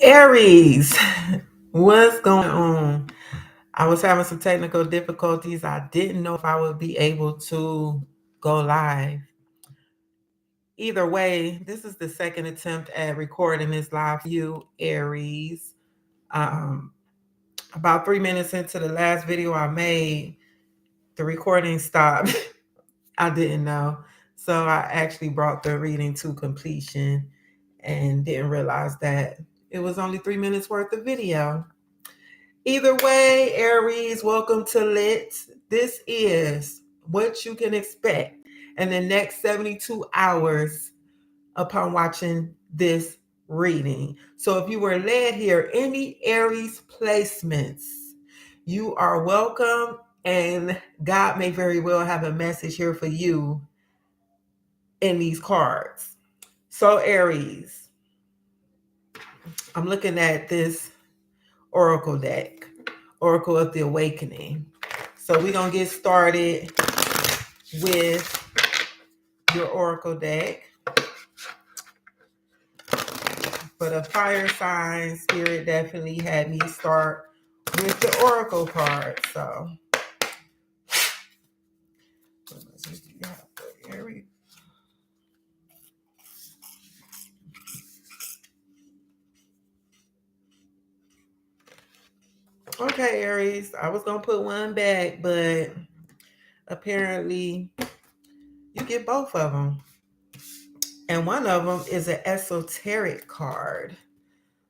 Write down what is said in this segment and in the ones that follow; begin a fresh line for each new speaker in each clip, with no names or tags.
Aries, what's going on? I was having some technical difficulties. I didn't know if I would be able to go live. Either way, this is the second attempt at recording this live for you, Aries. Um, about 3 minutes into the last video I made, the recording stopped. I didn't know. So I actually brought the reading to completion and didn't realize that it was only 3 minutes worth of video. Either way, Aries, welcome to Lit. This is what you can expect in the next 72 hours upon watching this reading. So if you were led here, any Aries placements, you are welcome, and God may very well have a message here for you in these cards. So Aries, I'm looking at this Oracle deck, Oracle of the Awakening. So we're going to get started with your Oracle deck. But a fire sign spirit definitely had me start with the Oracle card. So okay, Aries, I was going to put one back, but apparently you get both of them. And one of them is an esoteric card.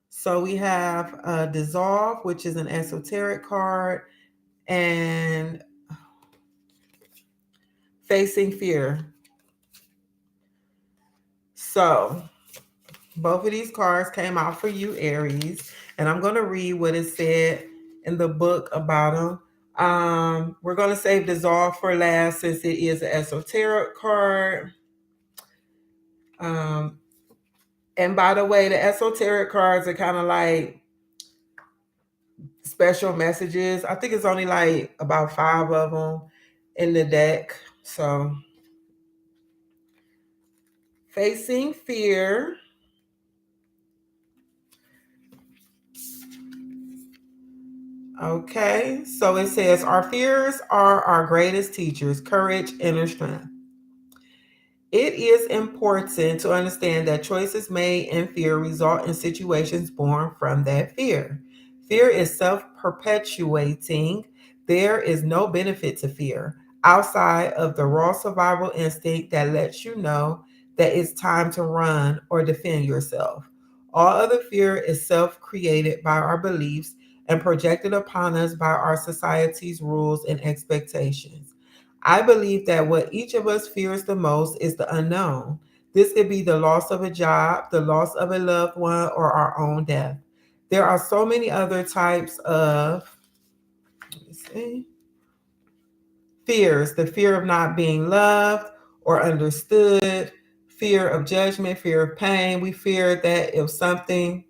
So we have Dissolve, which is an esoteric card, and Facing Fear. So both of these cards came out for you, Aries, and I'm going to read what it said in the book about them. We're going to save Dissolve for last since it is an esoteric card. And by the way, the esoteric cards are kind of like special messages. I think it's only like about 5 of them in the deck. So, Facing Fear. Okay, so it says, our fears are our greatest teachers, courage, inner strength. It is important to understand that choices made in fear result in situations born from that fear. Fear is self perpetuating. There is no benefit to fear outside of the raw survival instinct that lets you know that it's time to run or defend yourself. All other fear is self created by our beliefs and projected upon us by our society's rules and expectations. I believe that what each of us fears the most is the unknown. This could be the loss of a job, the loss of a loved one, or our own death. There are so many other types of let me see, fears: the fear of not being loved or understood, fear of judgment, fear of pain. We fear that if something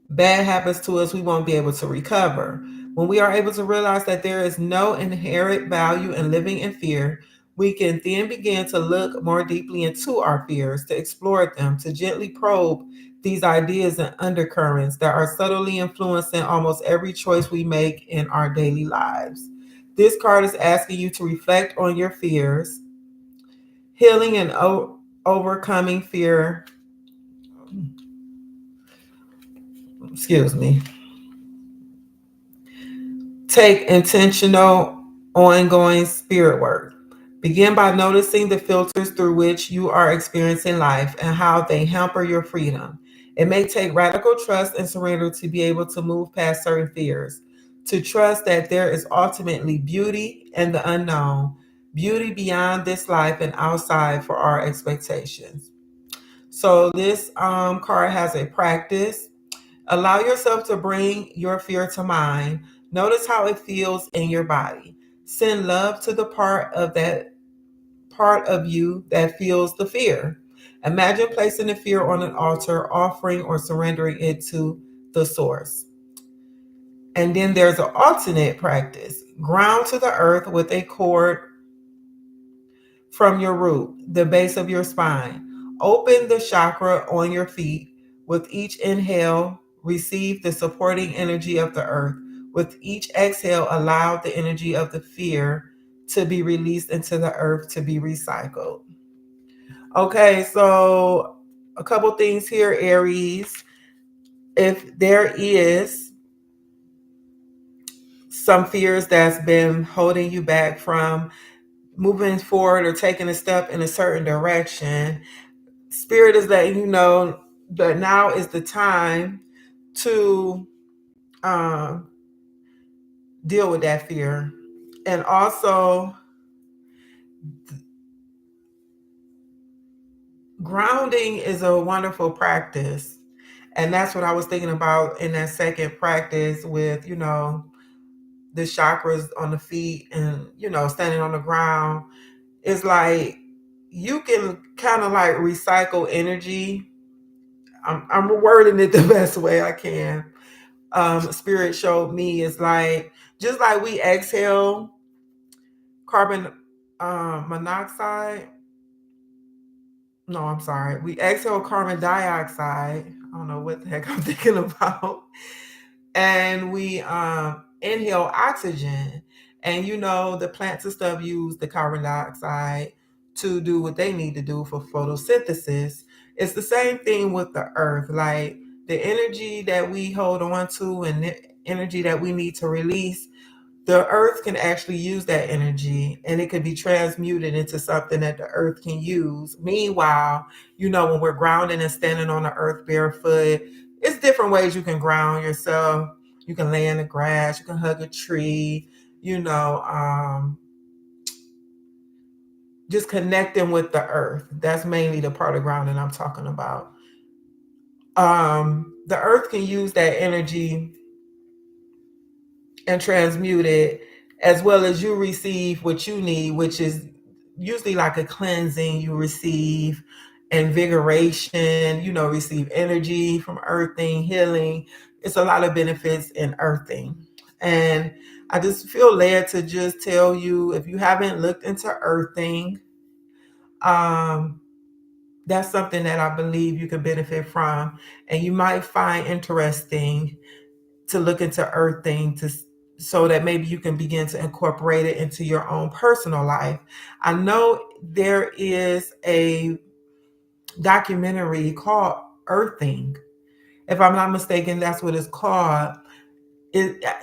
bad happens to us, we won't be able to recover. When we are able to realize that there is no inherent value in living in fear, we can then begin to look more deeply into our fears, to explore them, to gently probe these ideas and undercurrents that are subtly influencing almost every choice we make in our daily lives. This card is asking you to reflect on your fears, healing and overcoming fear. Excuse me. Take intentional, ongoing spirit work. Begin by noticing the filters through which you are experiencing life and how they hamper your freedom. It may take radical trust and surrender to be able to move past certain fears, to trust that there is ultimately beauty in the unknown, beauty beyond this life and outside for our expectations. So, this card has a practice. Allow yourself to bring your fear to mind. Notice how it feels in your body. Send love to the part of you that feels the fear. Imagine placing the fear on an altar, offering or surrendering it to the source. And then there's an alternate practice. Ground to the earth with a cord from your root, the base of your spine. Open the chakra on your feet. With each inhale, receive the supporting energy of the earth. With each exhale, allow the energy of the fear to be released into the earth to be recycled. Okay, so a couple things here, Aries. If there is some fears that's been holding you back from moving forward or taking a step in a certain direction, Spirit is letting you know that now is the time to um, deal with that fear. And also, grounding is a wonderful practice. And that's what I was thinking about in that second practice with, the chakras on the feet and, standing on the ground. It's like you can kind of like recycle energy. I'm wording it the best way I can. Spirit showed me is like, just like we exhale carbon monoxide. No, I'm sorry. We exhale carbon dioxide. I don't know what the heck I'm thinking about. And we inhale oxygen. And the plants and stuff use the carbon dioxide to do what they need to do for photosynthesis. It's the same thing with the earth. Like the energy that we hold on to and the energy that we need to release, the earth can actually use that energy and it could be transmuted into something that the earth can use. Meanwhile, when we're grounding and standing on the earth barefoot, it's different ways you can ground yourself. You can lay in the grass, you can hug a tree, just connecting with the earth. That's mainly the part of grounding I'm talking about. The earth can use that energy and transmute it, as well as you receive what you need, which is usually like a cleansing. You receive invigoration, receive energy from earthing, healing. It's a lot of benefits in earthing. And I just feel led to just tell you, if you haven't looked into earthing, um, that's something that I believe you can benefit from. And you might find interesting to look into earthing so that maybe you can begin to incorporate it into your own personal life. I know there is a documentary called Earthing. If I'm not mistaken, that's what it's called.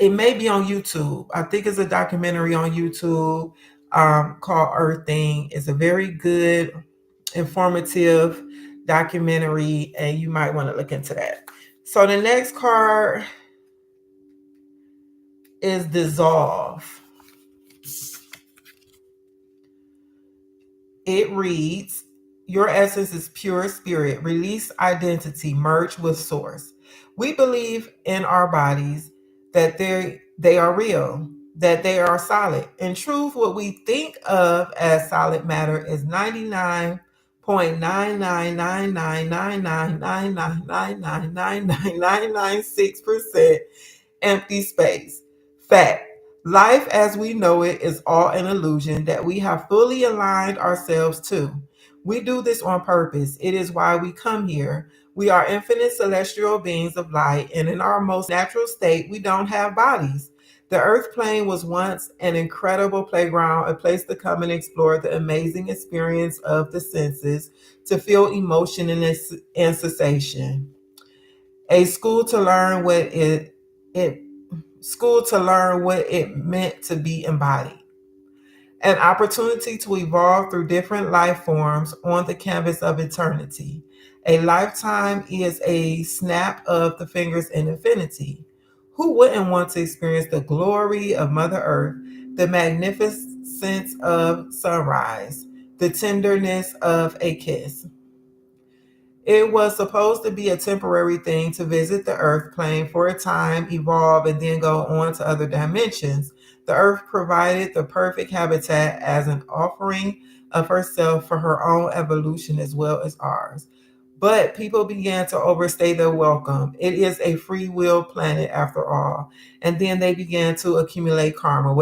It may be on YouTube. I think it's a documentary on YouTube called Earthing. It's a very good, informative documentary, and you might want to look into that. So the next card is Dissolve. It reads, your essence is pure spirit, release identity, merge with source. We believe in our bodies that they are real, that they are solid. In truth, what we think of as solid matter is 99.999999999999996% empty space. Fact. Life as we know it is all an illusion that we have fully aligned ourselves to. We do this on purpose. It is why we come here. We are infinite celestial beings of light, and in our most natural state, we don't have bodies. The earth plane was once an incredible playground, a place to come and explore the amazing experience of the senses, to feel emotion and sensation. A school to learn it school to learn what it meant to be embodied. An opportunity to evolve through different life forms on the canvas of eternity. A lifetime is a snap of the fingers in infinity. Who wouldn't want to experience the glory of Mother Earth, the magnificence of sunrise, the tenderness of a kiss? It was supposed to be a temporary thing to visit the earth plane for a time, evolve, and then go on to other dimensions. The earth provided the perfect habitat as an offering of herself for her own evolution as well as ours. But people began to overstay their welcome. It is a free will planet after all. And then they began to accumulate karma.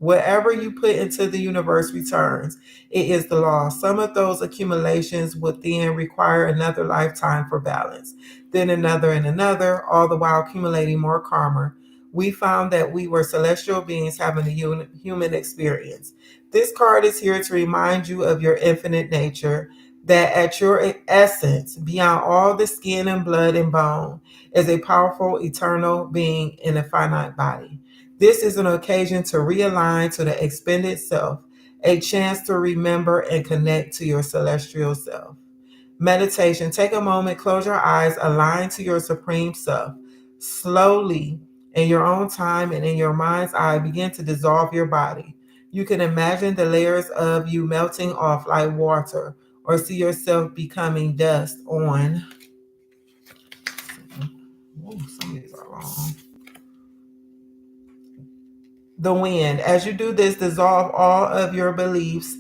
Whatever you put into the universe returns. It is the law. Some of those accumulations would then require another lifetime for balance, then another and another, all the while accumulating more karma. We found that we were celestial beings having a human experience. This card is here to remind you of your infinite nature, that at your essence, beyond all the skin and blood and bone, is a powerful, eternal being in a finite body. This is an occasion to realign to the expanded self, a chance to remember and connect to your celestial self. Meditation. Take a moment, close your eyes, align to your supreme self. Slowly, in your own time and in your mind's eye, begin to dissolve your body. You can imagine the layers of you melting off like water, or see yourself becoming dust on. Oh, some of these are wrong. The wind. As you do this, dissolve all of your beliefs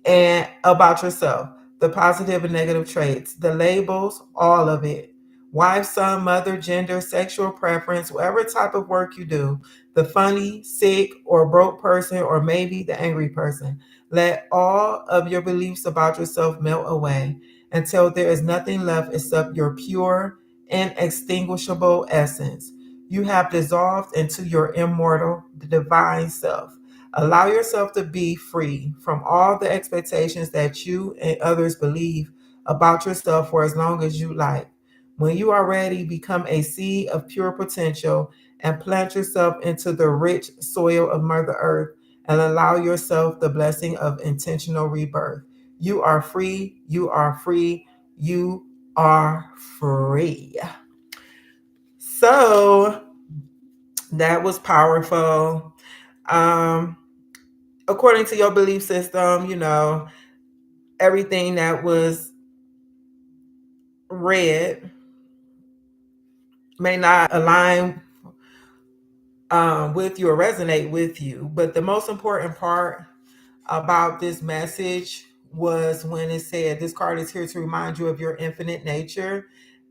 and about yourself, the positive and negative traits, the labels, all of it. Wife, son, mother, gender, sexual preference, whatever type of work you do, the funny, sick, or broke person, or maybe the angry person. Let all of your beliefs about yourself melt away until there is nothing left except your pure, inextinguishable essence. You have dissolved into your immortal, divine self. Allow yourself to be free from all the expectations that you and others believe about yourself for as long as you like. When you are ready, become a seed of pure potential and plant yourself into the rich soil of Mother Earth and allow yourself the blessing of intentional rebirth. You are free. You are free. You are free. So that was powerful. Um, According to your belief system, everything that was read may not align with you or resonate with you. But the most important part about this message was when it said, this card is here to remind you of your infinite nature,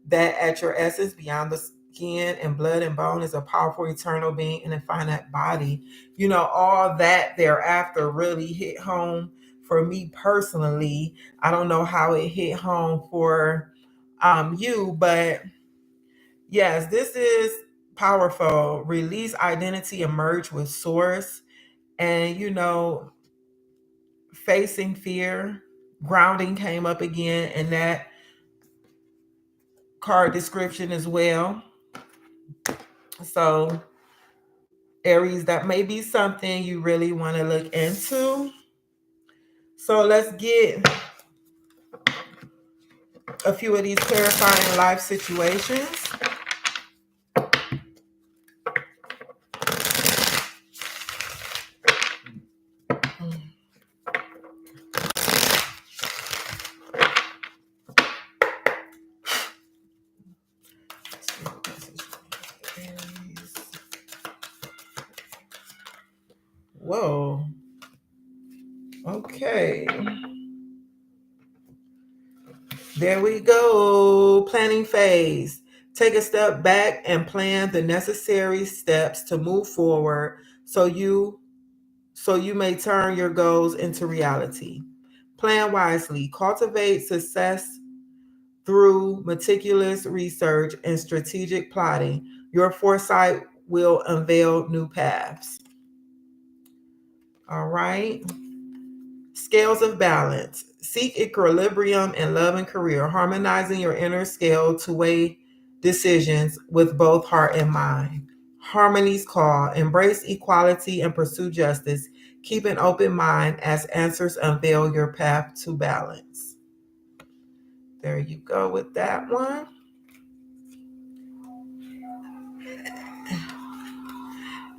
that at your essence, beyond the skin and blood and bone, is a powerful eternal being in a finite body. All that thereafter really hit home for me personally. I don't know how it hit home for you, but yes, this is powerful. Release identity, emerge with source. And facing fear, grounding came up again in that card description as well. So, Aries, that may be something you really want to look into. So, let's get a few of these clarifying life situations. Whoa. Okay. There we go. Planning phase. Take a step back and plan the necessary steps to move forward so you may turn your goals into reality. Plan wisely. Cultivate success through meticulous research and strategic plotting. Your foresight will unveil new paths. All right. Scales of balance. Seek equilibrium in love and career, harmonizing your inner scale to weigh decisions with both heart and mind. Harmony's call. Embrace equality and pursue justice. Keep an open mind as answers unveil your path to balance. There you go with that one.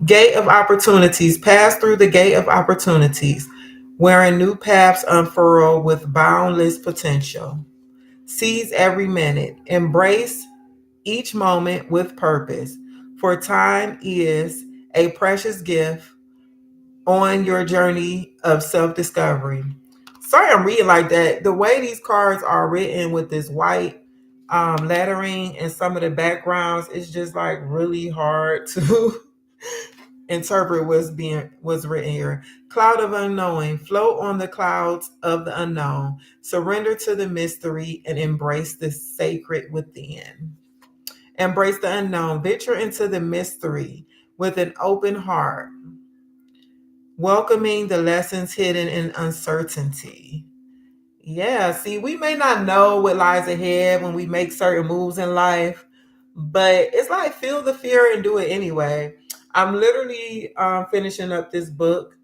Gate of opportunities. Pass through the gate of opportunities, wherein new paths unfurl with boundless potential. Seize every minute. Embrace each moment with purpose, for time is a precious gift on your journey of self discovery. Sorry, I'm reading like that. The way these cards are written with this white lettering and some of the backgrounds, it's just like really hard to interpret was written here. Cloud of unknowing, float on the clouds of the unknown, surrender to the mystery and embrace the sacred within. Embrace the unknown, venture into the mystery with an open heart, welcoming the lessons hidden in uncertainty. Yeah, see, we may not know what lies ahead when we make certain moves in life, but it's like feel the fear and do it anyway. I'm literally finishing up this book.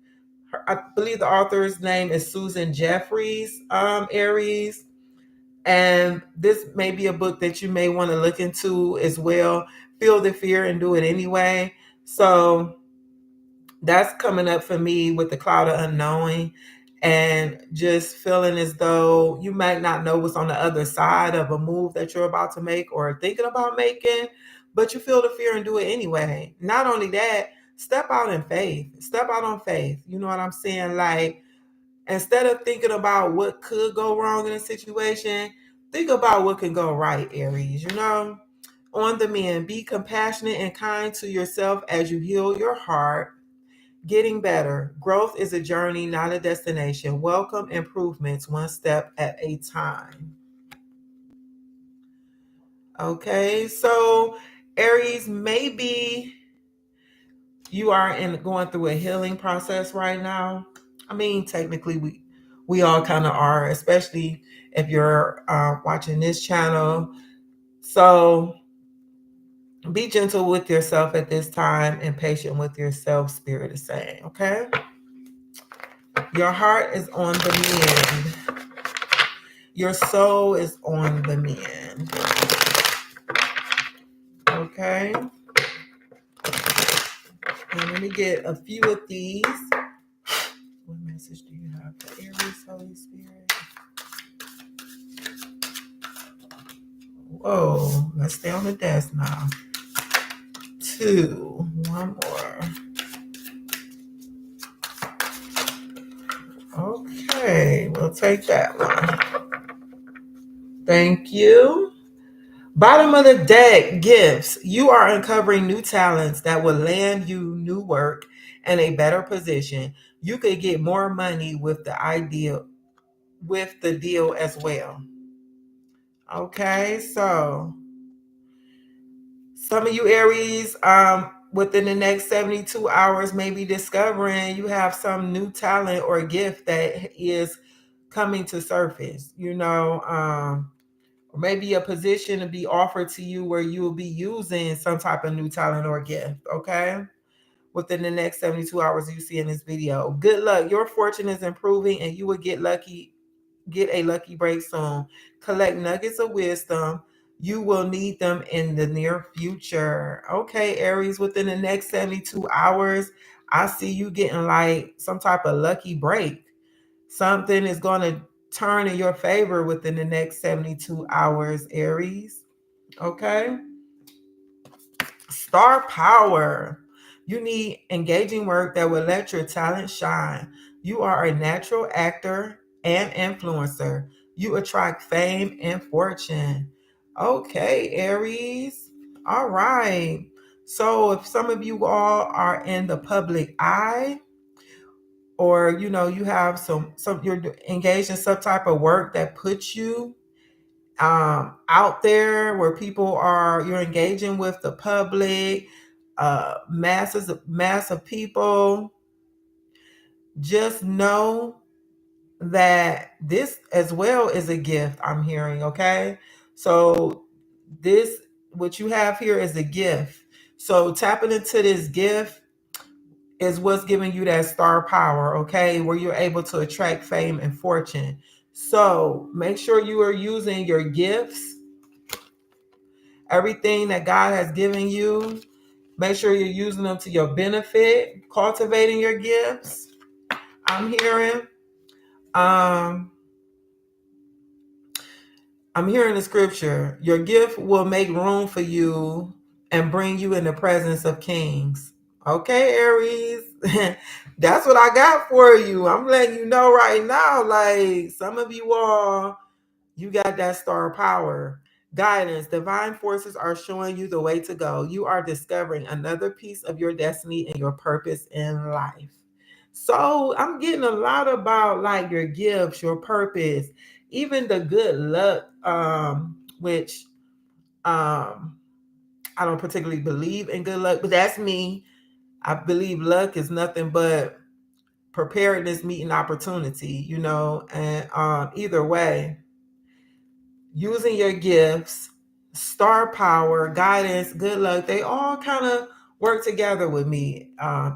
I believe the author's name is Susan Jeffries, Aries. And this may be a book that you may want to look into as well. Feel the fear and do it anyway. So that's coming up for me with the cloud of unknowing and just feeling as though you might not know what's on the other side of a move that you're about to make or thinking about making, but you feel the fear and do it anyway. Not only that, step out in faith. Step out on faith. You know what I'm saying? Like, instead of thinking about what could go wrong in a situation, think about what can go right, Aries. You know? On the men, be compassionate and kind to yourself as you heal your heart. Getting better. Growth is a journey, not a destination. Welcome improvements one step at a time. Okay, so Aries, maybe you are going through a healing process right now. I mean, technically, we all kind of are, especially if you're watching this channel. So be gentle with yourself at this time and patient with yourself. Spirit is saying, okay. Your heart is on the mend. Your soul is on the mend. Okay. And let me get a few of these. What message do you have for Aries, Holy Spirit? Whoa, let's stay on the desk now. 2, one more. Okay, we'll take that one. Thank you. Bottom of the deck, gifts. You are uncovering new talents that will land you new work and a better position. You could get more money with the deal as well. Okay, so some of you Aries, within the next 72 hours, maybe discovering you have some new talent or gift that is coming to surface, or maybe a position to be offered to you where you will be using some type of new talent or gift, okay? Within the next 72 hours you see in this video. Good luck. Your fortune is improving and you will get a lucky break soon. Collect nuggets of wisdom. You will need them in the near future. Okay, Aries, within the next 72 hours, I see you getting like some type of lucky break. Something is going to turn in your favor within the next 72 hours, Aries. Okay. Star power. You need engaging work that will let your talent shine. You are a natural actor and influencer. You attract fame and fortune. Okay, Aries. All right. So if some of you all are in the public eye, or you have some you're engaged in some type of work that puts you out there where you're engaging with the public, mass of people, just know that this as well is a gift. I'm hearing, okay? So this, what you have here, is a gift. So tapping into this gift is what's giving you that star power, okay, where you're able to attract fame and fortune. So make sure you are using your gifts, everything that God has given you. Make sure you're using them to your benefit, cultivating your gifts. I'm hearing. Um, I'm hearing the scripture. Your gift will make room for you and bring you in the presence of kings. Okay, Aries. That's what I got for you. I'm letting you know right now. Like, some of you all, you got that star power. Guidance. Divine forces are showing you the way to go. You are discovering another piece of your destiny and your purpose in life. So I'm getting a lot about like your gifts, your purpose, even the good luck, which um I don't particularly believe in good luck, but that's me. I believe luck is nothing but preparedness meeting opportunity, and either way, using your gifts, star power, guidance, good luck, they all kind of work together with me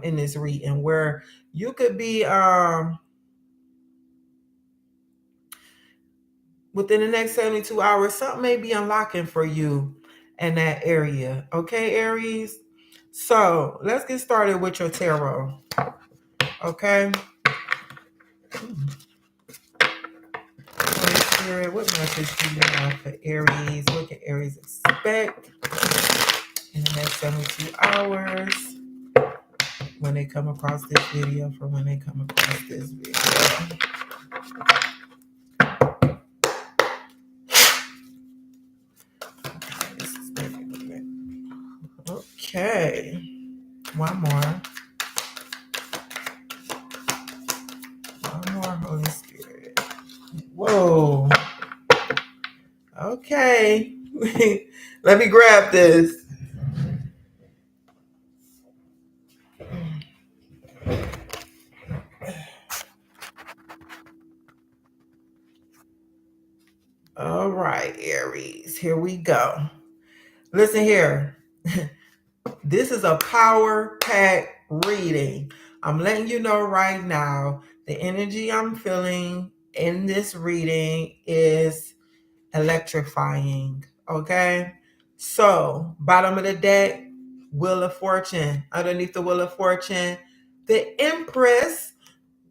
in this reading where you could be within the next 72 hours, something may be unlocking for you in that area. Okay, Aries? So let's get started with your tarot. Okay. Holy Spirit, what message do you have for Aries? What can Aries expect in the next 72 hours when they come across this video? For when they come across this video. Okay. One more. One more, Holy Spirit. Whoa. Okay. Let me grab this. All right, Aries. Here we go. Listen here. This is a power pack reading. I'm letting you know right now the energy I'm feeling in this reading is electrifying. Okay. So, bottom of the deck, Wheel of Fortune. Underneath the Wheel of Fortune, the Empress,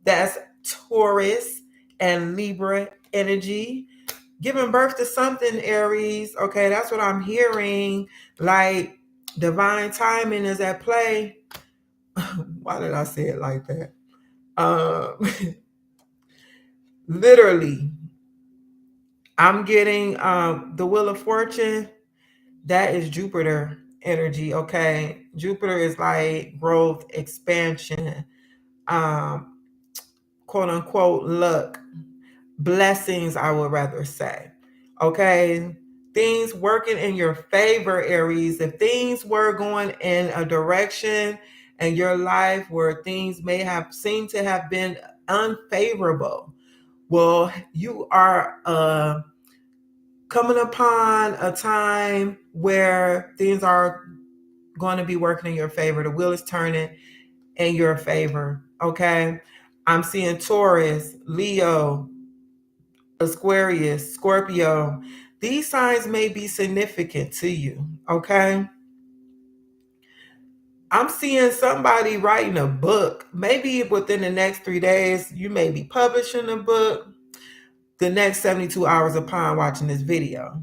that's Taurus and Libra energy. Giving birth to something, Aries. Okay, that's what I'm hearing. Like divine timing is at play. Why did I say it like that? Literally, I'm getting the Wheel of Fortune. That is Jupiter energy. Okay, Jupiter is like growth, expansion, um, quote unquote luck, blessings, I would rather say. Okay. Things working in your favor, Aries. If things were going in a direction in your life where things may have seemed to have been unfavorable, well, you are coming upon a time where things are going to be working in your favor. The wheel is turning in your favor. Okay. I'm seeing Taurus, Leo, Aquarius, Scorpio. These signs may be significant to you, okay? I'm seeing somebody writing a book. Maybe within the next 3 days, you may be publishing a book. The next 72 hours upon watching this video,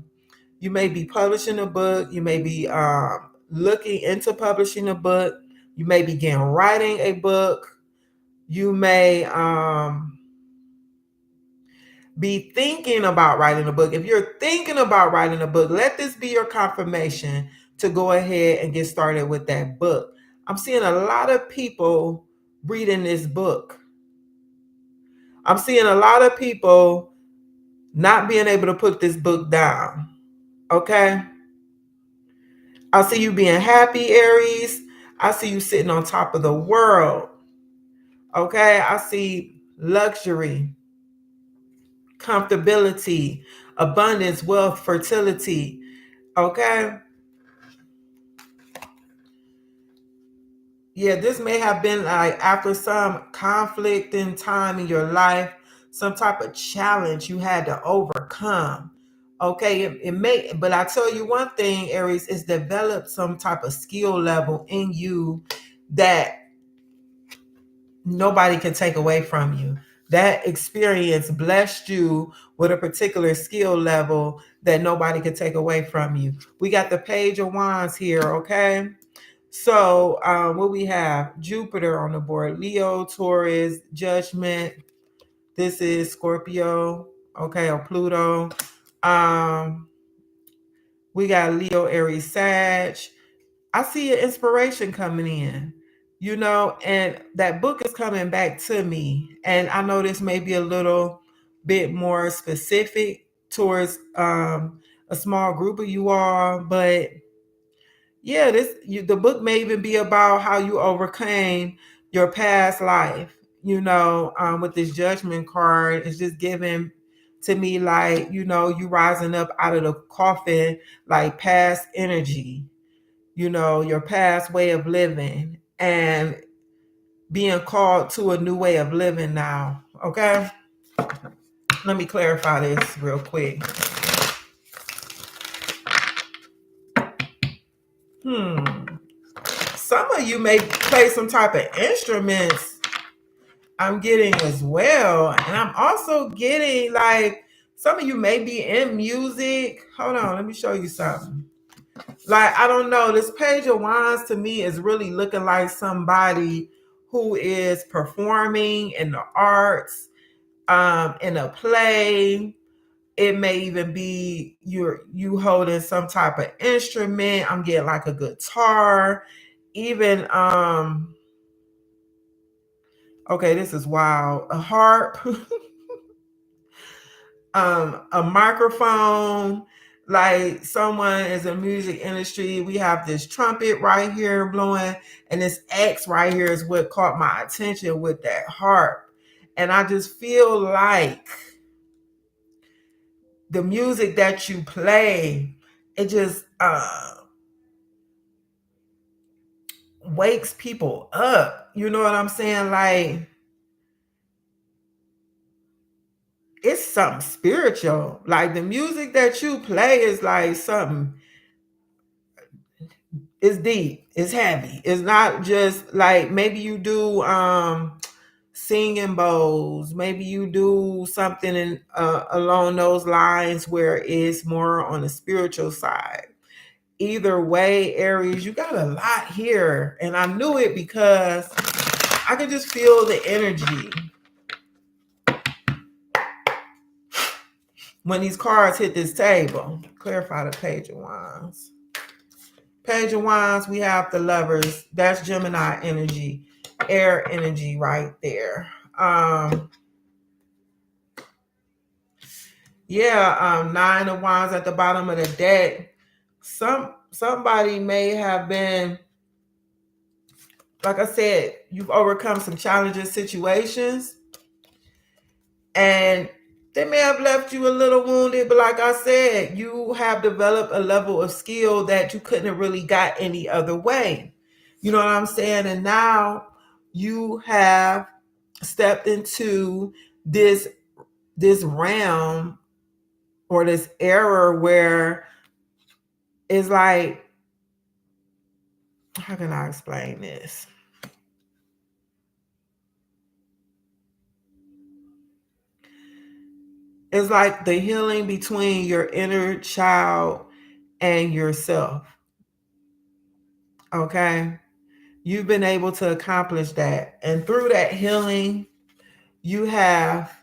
you may be publishing a book. You may be looking into publishing a book. You may begin writing a book. You may be thinking about writing a book. If you're thinking about writing a book, let this be your confirmation to go ahead and get started with that book. I'm seeing a lot of people reading this book. I'm seeing a lot of people not being able to put this book down. Okay? I see you being happy, Aries. I see you sitting on top of the world. Okay? I see luxury, comfortability, abundance, wealth, fertility. Okay? Yeah, this may have been like after some conflict in time in your life, some type of challenge you had to overcome. Okay, it may, but I tell you one thing, Aries, is develop some type of skill level in you that nobody can take away from you. That experience blessed you with a particular skill level that nobody can take away from you. We got the Page of Wands here, okay? So what we have, Jupiter on the board, Leo, Taurus, Judgment. This is Scorpio, okay, or Pluto. Um, We got Leo, Aries, Sag. I see an inspiration coming in, and that book is coming back to me. And I know this may be a little bit more specific towards a small group of you all, but yeah, the book may even be about how you overcame your past life. With this judgment card, it's just giving to me like you rising up out of the coffin, like past energy, your past way of living, and being called to a new way of living now. Okay, let me clarify this real quick. Some of you may play some type of instruments, I'm getting as well. And I'm also getting like some of you may be in music. Hold on, let me show you something. Like, I don't know, this Page of Wands to me is really looking like somebody who is performing in the arts, in a play. It may even be you holding some type of instrument. I'm getting like a guitar, even okay, this is wild. A harp, a microphone, like someone is in music industry. We have this trumpet right here blowing, and this X right here is what caught my attention with that harp. And I just feel like the music that you play, it just wakes people up. You know what I'm saying? Like, it's something spiritual. Like, the music that you play is like something. It's deep. It's heavy. It's not just like maybe you do singing bowls. Maybe you do something along those lines where it's more on the spiritual side. Either way, Aries, you got a lot here, and I knew it because I could just feel the energy when these cards hit this table. Clarify the Page of Wands. Page of Wands, we have the Lovers. That's Gemini energy, air energy right there. Nine of Wands at the bottom of the deck. Somebody may have been, like I said, you've overcome some challenging situations, and they may have left you a little wounded, but like I said, you have developed a level of skill that you couldn't have really got any other way. You know what I'm saying? And now you have stepped into this realm or this era where it's like, how can I explain this? It's like the healing between your inner child and yourself. Okay. You've been able to accomplish that. And through that healing, you have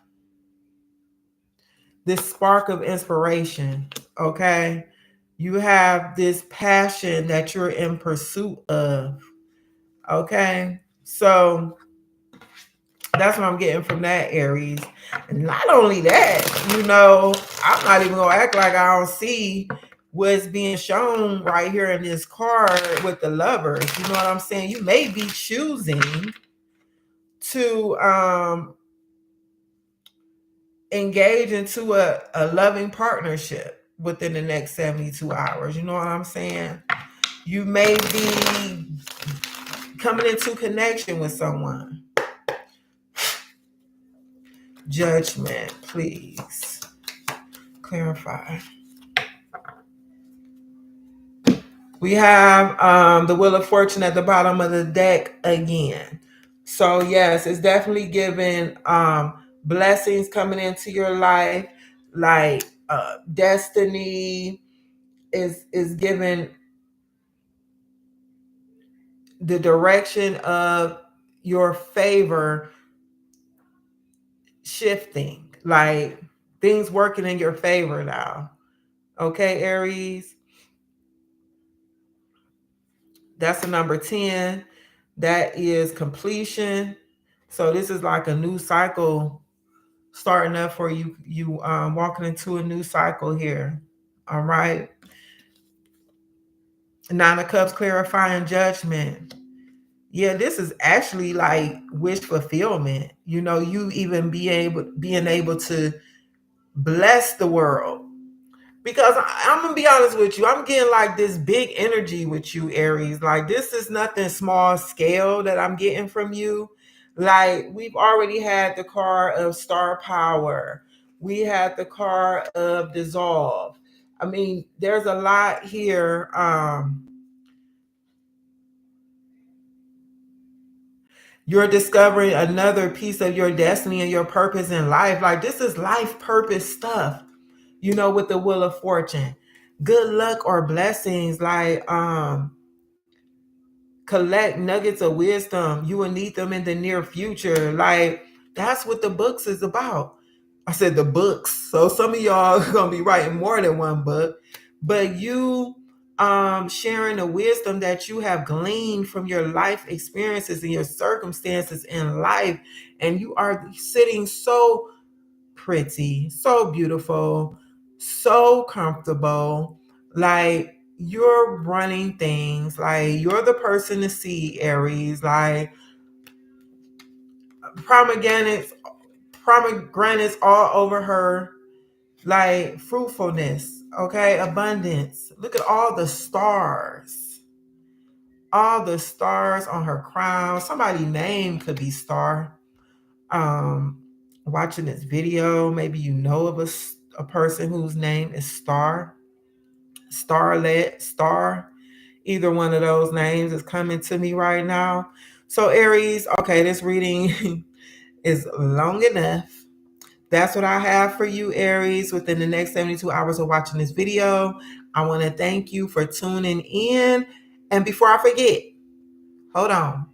this spark of inspiration. Okay. You have this passion that you're in pursuit of. Okay. So that's what I'm getting from that, Aries. And not only that, I'm not even gonna act like I don't see what's being shown right here in this card with the Lovers. You know what I'm saying? You may be choosing to engage into a loving partnership within the next 72 hours. You know what I'm saying? You may be coming into connection with someone. Judgment, please. Clarify. We have the Wheel of Fortune at the bottom of the deck again. So yes, it's definitely giving blessings coming into your life, like destiny is given the direction of your favor shifting, like things working in your favor now. Okay, Aries. That's the number 10. That is completion. So this is like a new cycle starting up for you. You walking into a new cycle here. All right. Nine of Cups, clarifying judgment. Yeah, this is actually like wish fulfillment. You know, you even being able to bless the world. Because I'm gonna be honest with you, I'm getting like this big energy with you, Aries. Like this is nothing small scale that I'm getting from you. Like we've already had the card of star power. We had the card of dissolve. I mean, there's a lot here. You're discovering another piece of your destiny and your purpose in life. Like this is life purpose stuff, you know, with the Wheel of Fortune. Good luck or blessings, like collect nuggets of wisdom. You will need them in the near future. Like that's what the books is about. I said the books. So some of y'all are gonna be writing more than one book, but you sharing the wisdom that you have gleaned from your life experiences and your circumstances in life, and you are sitting so pretty, so beautiful, so comfortable. Like you're running things. Like you're the person to see, Aries. Like pomegranates, pomegranates all over her. Like fruitfulness, okay, abundance. Look at all the stars. All the stars on her crown. Somebody's name could be Star. um Watching this video, maybe you know of a person whose name is Star, Starlet, Star. Either one of those names is coming to me right now. So Aries, okay, this reading is long enough. That's what I have for you, Aries, within the next 72 hours of watching this video. I want to thank you for tuning in. And before I forget, hold on.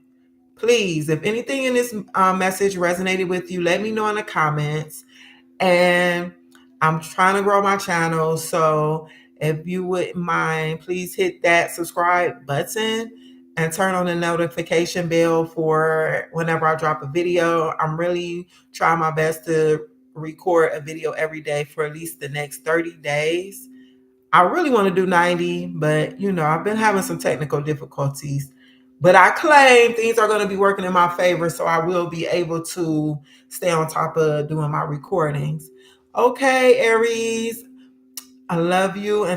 Please, if anything in this message resonated with you, let me know in the comments. And I'm trying to grow my channel. So if you wouldn't mind, please hit that subscribe button and turn on the notification bell for whenever I drop a video. I'm really trying my best to record a video every day for at least the next 30 days. I really want to do 90, but you know, I've been having some technical difficulties. But I claim things are going to be working in my favor, so I will be able to stay on top of doing my recordings. Okay, Aries, I love you. And